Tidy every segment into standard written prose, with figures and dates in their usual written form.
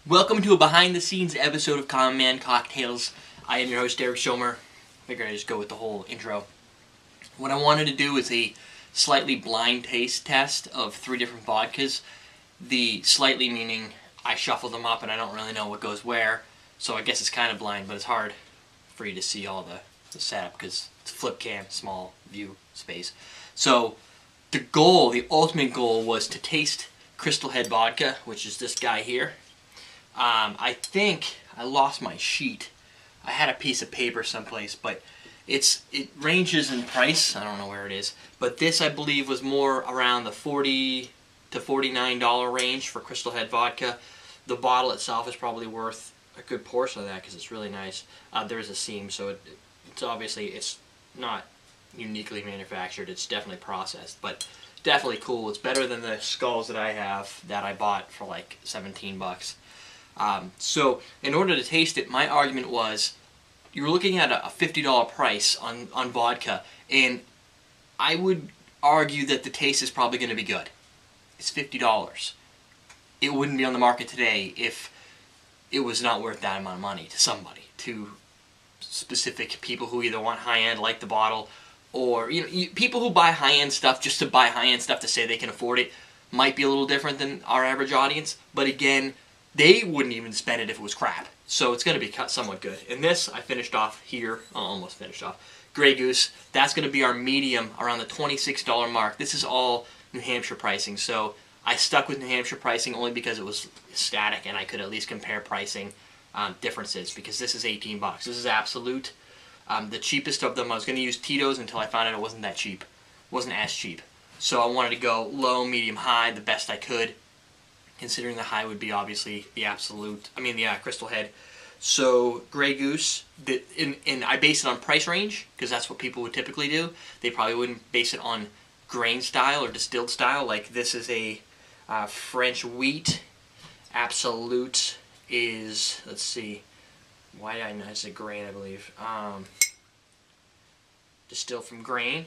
Welcome to a behind-the-scenes episode of Common Man Cocktails. I am your host, Derek Schomer. Figured I'd just go with the whole intro. What I wanted to do is a slightly blind taste test of 3 different vodkas. The slightly meaning I shuffle them up and I don't really know what goes where, so I guess it's kind of blind, but it's hard for you to see all the setup because it's flip cam, small view space. So the ultimate goal was to taste Crystal Head vodka, which is this guy here. I think I lost my sheet. I had a piece of paper someplace, but it ranges in price. I don't know where it is, but this I believe was more around the $40 to $49 range for Crystal Head vodka. The bottle itself is probably worth a good portion of that because it's really nice. There's a seam, so it's not uniquely manufactured. It's definitely processed, but definitely cool. It's better than the skulls that I have that I bought for like 17 bucks. So in order to taste it, my argument was you were looking at a $50 price on vodka, and I would argue that the taste is probably going to be good. It's $50. It wouldn't be on the market today if it was not worth that amount of money to somebody, to specific people who either want high-end, like the bottle, or people who buy high-end stuff just to buy high-end stuff to say they can afford it might be a little different than our average audience, but again, they wouldn't even spend it if it was crap. So it's going to be somewhat good. And this, I finished off here, almost finished off, Grey Goose. That's going to be our medium, around the $26 mark. This is all New Hampshire pricing. So I stuck with New Hampshire pricing only because it was static and I could at least compare pricing differences, because this is 18 bucks. This is Absolut. The cheapest of them, I was going to use Tito's until I found out it wasn't that cheap. It wasn't as cheap. So I wanted to go low, medium, high, the best I could, considering the high would be obviously the Crystal Head. So Grey Goose, and I base it on price range because that's what people would typically do. They probably wouldn't base it on grain style or distilled style. Like this is a French wheat. Absolut is, let's see, why did I know it's a grain, I believe. Distilled from grain.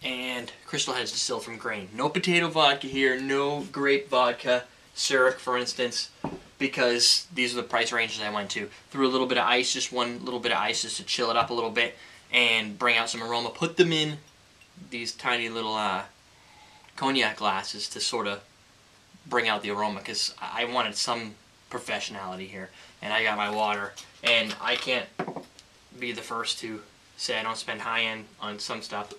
And Crystal Head is distilled from grain. No potato vodka here, no grape vodka. Syrup, for instance, because these are the price ranges I went to. Threw a little bit of ice, just one little bit of ice just to chill it up a little bit and bring out some aroma. Put them in these tiny little cognac glasses to sort of bring out the aroma, because I wanted some professionality here. And I got my water, and I can't be the first to say I don't spend high-end on some stuff.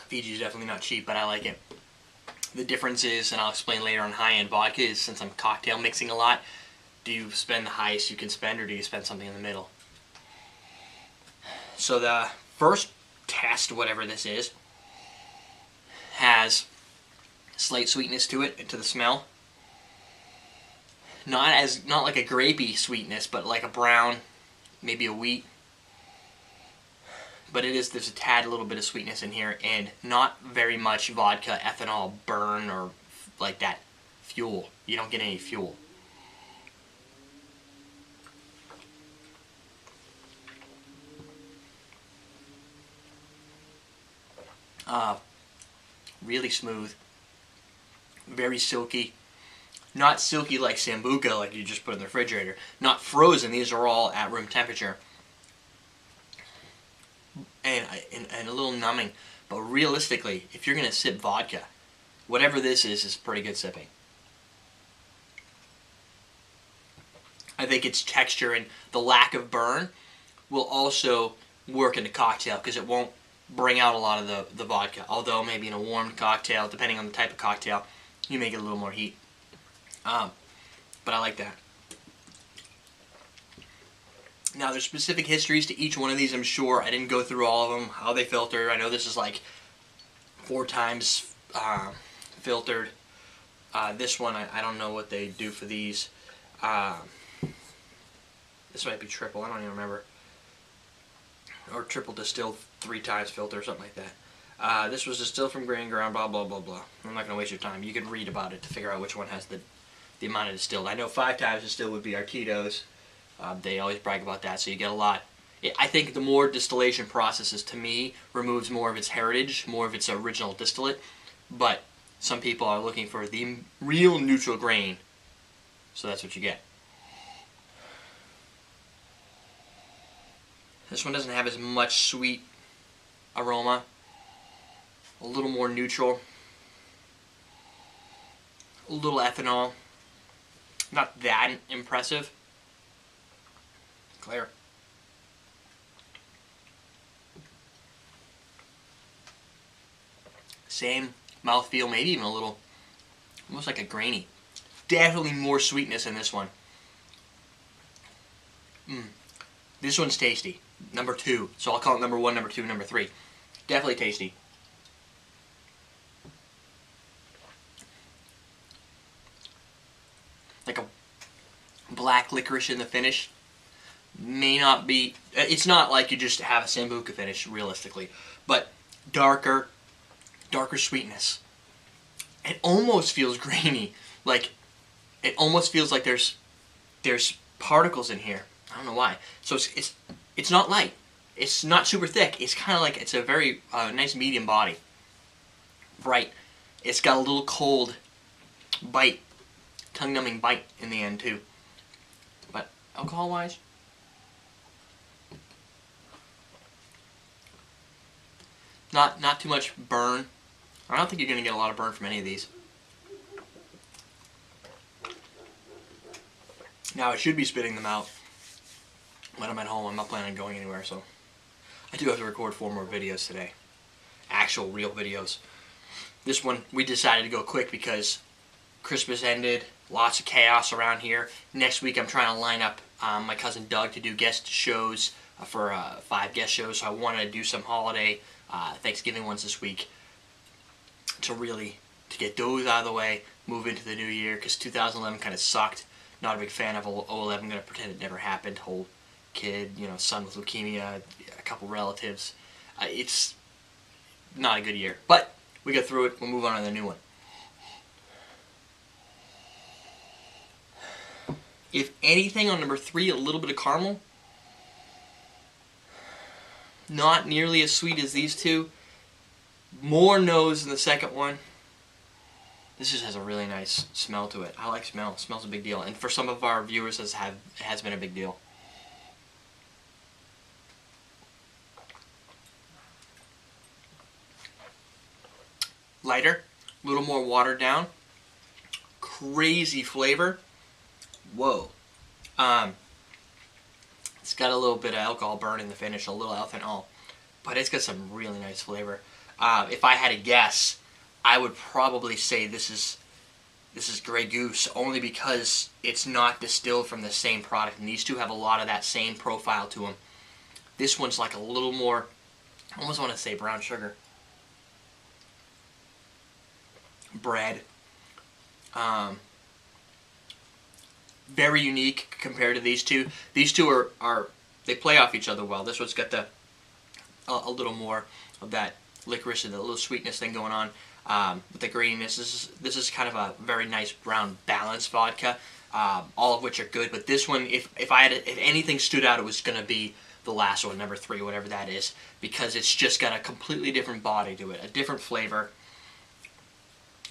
Fiji's definitely not cheap, but I like it. The difference is, and I'll explain later on high-end vodka, is since I'm cocktail mixing a lot, do you spend the highest you can spend or do you spend something in the middle? So the first test, whatever this is, has slight sweetness to it and to the smell. Not like a grapey sweetness, but like a brown, maybe a wheat. But there's a tad little bit of sweetness in here, and not very much vodka, ethanol, burn, or like that fuel. You don't get any fuel. Really smooth. Very silky. Not silky like Sambuca, like you just put in the refrigerator. Not frozen. These are all at room temperature. And a little numbing, but realistically, if you're going to sip vodka, whatever this is pretty good sipping. I think its texture and the lack of burn will also work in the cocktail because it won't bring out a lot of the vodka, although maybe in a warmed cocktail, depending on the type of cocktail, you may get a little more heat. But I like that. Now, there's specific histories to each one of these, I'm sure. I didn't go through all of them, how they filter. I know this is like 4 times filtered. This one, I don't know what they do for these. This might be triple, I don't even remember. Or triple distilled 3 times filter, or something like that. This was distilled from grain ground, blah, blah, blah, blah. I'm not going to waste your time. You can read about it to figure out which one has the amount of distilled. I know 5 times distilled would be our Tito's. They always brag about that, so you get a lot. I think the more distillation processes, to me, removes more of its heritage, more of its original distillate. But some people are looking for the real neutral grain So that's what you get. This one doesn't have as much sweet aroma. A little more neutral. A little ethanol. Not that impressive. Clear. Same mouthfeel, maybe even a little, almost like a grainy. Definitely more sweetness in this one. This one's tasty. Number 2. So I'll call it number 1, number 2, number 3. Definitely tasty. Like a black licorice in the finish. May not be, it's not like you just have a Sambuca finish realistically, but darker sweetness. It almost feels grainy. Like, it almost feels like there's particles in here. I don't know why. So it's not light. It's not super thick. It's kind of like, it's a very nice medium body. Bright. It's got a little cold bite, tongue-numbing bite in the end too. But alcohol-wise, not too much burn. I don't think you're going to get a lot of burn from any of these. Now, I should be spitting them out when I'm at home. I'm not planning on going anywhere, so I do have to record 4 more videos today. Actual, real videos. This one, we decided to go quick because Christmas ended. Lots of chaos around here. Next week, I'm trying to line up my cousin Doug to do guest shows for 5 guest shows. So I wanted to do some holiday Thanksgiving ones this week to get those out of the way, move into the new year, because 2011 kind of sucked. Not a big fan of 2011. I'm going to pretend it never happened. Whole kid, son with leukemia, a couple relatives. It's not a good year. But we got through it. We'll move on to the new one. If anything, on number 3, a little bit of caramel. Not nearly as sweet as these two. More nose in the second one. This just has a really nice smell to it. I like smell. Smell's a big deal. And for some of our viewers, it has been a big deal. Lighter. A little more watered down. Crazy flavor. Whoa. It's got a little bit of alcohol burn in the finish, a little ethanol, but it's got some really nice flavor. If I had to guess, I would probably say this is Grey Goose, only because it's not distilled from the same product, and these two have a lot of that same profile to them. This one's like a little more, I almost want to say brown sugar. Bread. Very unique compared to these two. These two they play off each other well. This one's got a little more of that licorice and the little sweetness thing going on with the graininess. This is kind of a very nice round balanced vodka, all of which are good. But this one, if anything stood out, it was going to be the last one, number 3, whatever that is, because it's just got a completely different body to it, a different flavor,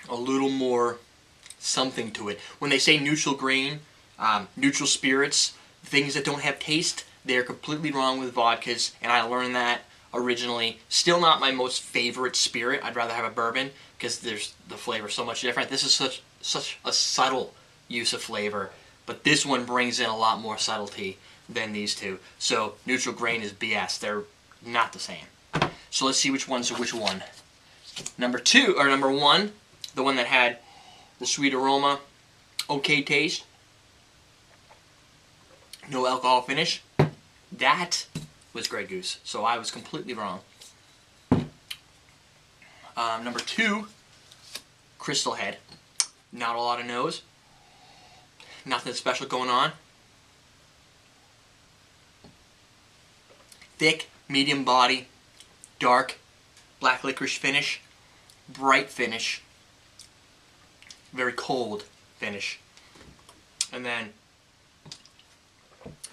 a little more something to it. When they say neutral grain, neutral spirits, things that don't have taste, they're completely wrong with vodkas, and I learned that originally. Still not my most favorite spirit. I'd rather have a bourbon because there's the flavor so much different. This is such a subtle use of flavor, but this one brings in a lot more subtlety than these two. So neutral grain is BS. They're not the same. So let's see which one's which one. Number 1, the one that had the sweet aroma, okay taste, no alcohol finish, that was Grey Goose. So I was completely wrong. Number 2, Crystal Head. Not a lot of nose. Nothing special going on. Thick, medium body, dark, black licorice finish, bright finish, very cold finish. And then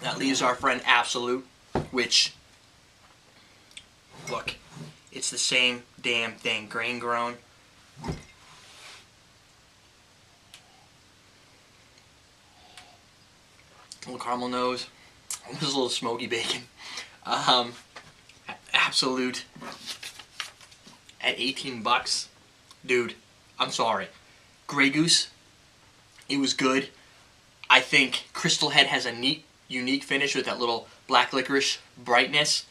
that leaves our friend Absolut, which, look, it's the same damn thing, grain grown. A little caramel nose. Almost a little smoky bacon. Absolut at 18 bucks. Dude, I'm sorry. Grey Goose, it was good. I think Crystal Head has a neat, unique finish with that little black licorice brightness.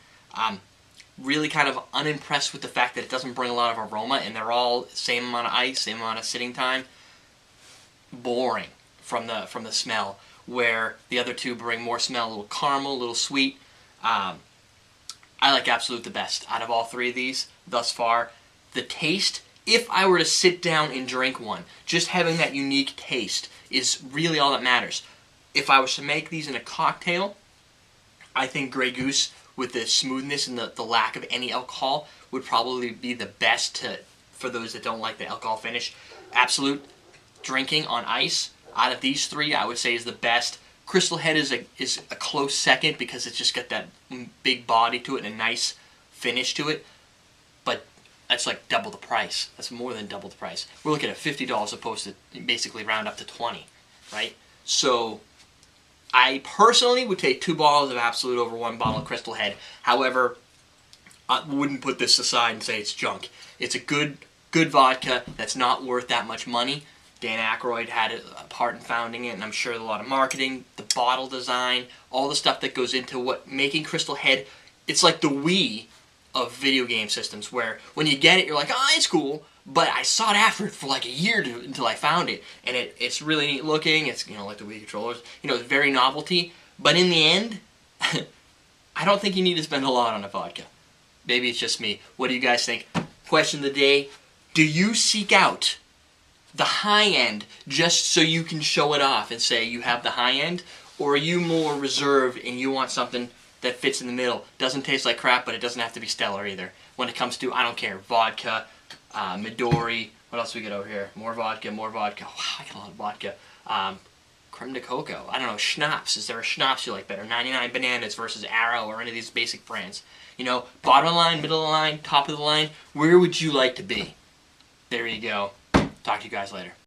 Really kind of unimpressed with the fact that it doesn't bring a lot of aroma, and they're all same amount of ice, same amount of sitting time. Boring from the smell, where the other two bring more smell, a little caramel, a little sweet. I like Absolut the best out of all three of these thus far. The taste, if I were to sit down and drink one, just having that unique taste is really all that matters. If I was to make these in a cocktail, I think Grey Goose, with the smoothness and the lack of any alcohol, would probably be the best for those that don't like the alcohol finish. Absolut drinking on ice, out of these three, I would say is the best. Crystal Head is a close second because it's just got that big body to it and a nice finish to it. But that's like double the price. That's more than double the price. We're looking at $50 opposed to basically round up to 20, right? So I personally would take 2 bottles of Absolut over 1 bottle of Crystal Head. However, I wouldn't put this aside and say it's junk. It's a good vodka that's not worth that much money. Dan Aykroyd had a part in founding it, and I'm sure a lot of marketing, the bottle design, all the stuff that goes into what making Crystal Head. It's like the Wii of video game systems, where when you get it, you're like, oh, it's cool, but I sought after it for like a year until I found it, and it's really neat looking. It's, you know, like the Wii controllers, you know, it's very novelty. But in the end, I don't think you need to spend a lot on a vodka. Maybe it's just me. What do you guys think? Question of the day: do you seek out the high end just so you can show it off and say you have the high end, or are you more reserved and you want something that fits in the middle? Doesn't taste like crap, but it doesn't have to be stellar either. When it comes to, I don't care, vodka, Midori, what else we got over here? More vodka, more vodka. Wow, I got a lot of vodka. Creme de coco. I don't know, schnapps. Is there a schnapps you like better? 99 Bananas versus Arrow or any of these basic brands. You know, bottom of the line, middle of the line, top of the line. Where would you like to be? There you go. Talk to you guys later.